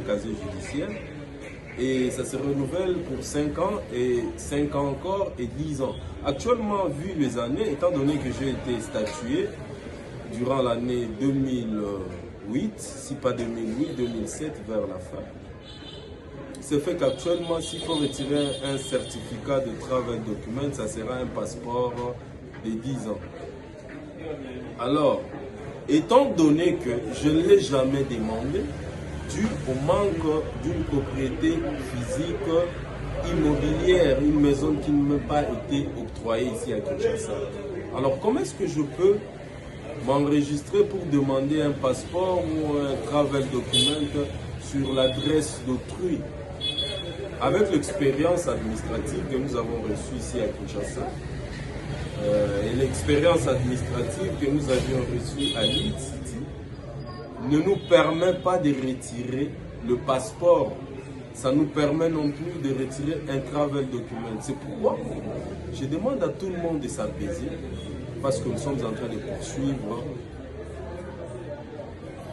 casier judiciaire et ça se renouvelle pour 5 ans et 5 ans encore et 10 ans. Actuellement, vu les années, étant donné que j'ai été statué durant l'année 2008, si pas 2008, 2007 vers la fin, c'est fait qu'actuellement, s'il faut retirer un certificat de travel document, ça sera un passeport de 10 ans. Alors, étant donné que je ne l'ai jamais demandé, dû au manque d'une propriété physique immobilière, une maison qui ne m'a pas été octroyée ici à Kinshasa. Alors, comment est-ce que je peux m'enregistrer pour demander un passeport ou un travel document sur l'adresse d'autrui? Avec l'expérience administrative que nous avons reçue ici à Kinshasa, et l'expérience administrative que nous avions reçue à Lead City ne nous permet pas de retirer le passeport. Ça nous permet non plus de retirer un travel document. C'est pourquoi je demande à tout le monde de s'apaiser, parce que nous sommes en train de poursuivre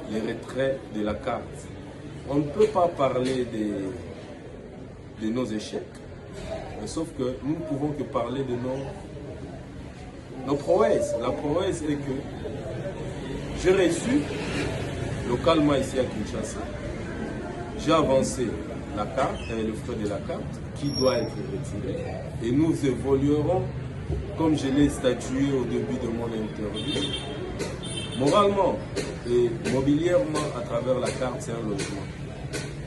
les retraits de la carte. On ne peut pas parler de nos échecs, sauf que nous ne pouvons que parler de nos prouesses. La prouesse est que j'ai reçu localement ici à Kinshasa, j'ai avancé la carte, le frais de la carte qui doit être retiré et nous évoluerons comme je l'ai statué au début de mon interview. Moralement et mobilièrement à travers la carte, c'est un logement.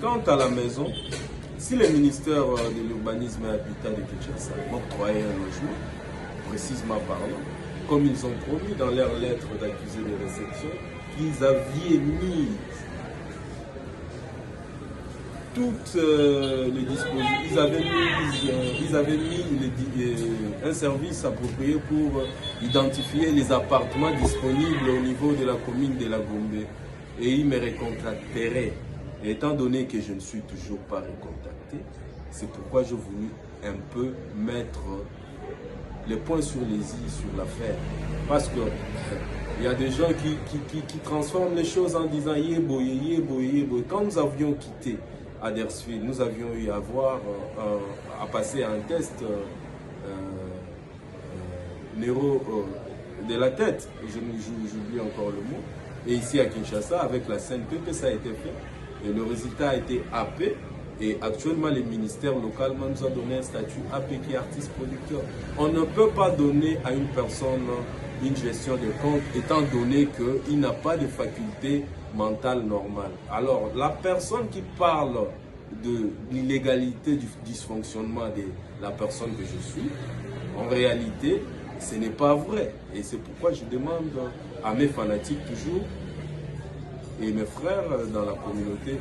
Quant à la maison, si le ministère de l'Urbanisme et Habitat de Kinshasa m'octroyait un logement, précisément parlant, comme ils ont promis dans leur lettre d'accusé de réception, qu'ils avaient mis toutes les dispositions, ils avaient mis un service approprié pour identifier les appartements disponibles au niveau de la commune de la Gombe et ils me recontacteraient. Et étant donné que je ne suis toujours pas recontacté, c'est pourquoi j'ai voulu un peu mettre les points sur les i sur l'affaire. Parce que il y a des gens qui transforment les choses en disant yébo, yébo, yébo. Quand nous avions quitté Huddersfield, nous avions eu à passer un test neuro de la tête. J'oublie encore le mot. Et ici à Kinshasa, avec la CNPP, ça a été fait. Et le résultat a été AP. Et actuellement, le ministère localement nous a donné un statut AP qui est artiste-producteur. On ne peut pas donner à une personne une gestion de compte étant donné qu'il n'a pas de faculté mentale normale. Alors, la personne qui parle de l'illégalité du dysfonctionnement de la personne que je suis, en réalité, ce n'est pas vrai. Et c'est pourquoi je demande à mes fanatiques toujours et mes frères dans la communauté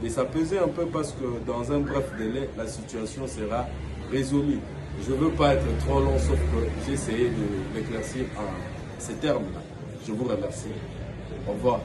de s'apaiser un peu parce que dans un bref délai, la situation sera résolue. Je ne veux pas être trop long, sauf que j'ai essayé de m'éclaircir en ces termes-là. Je vous remercie. Au revoir.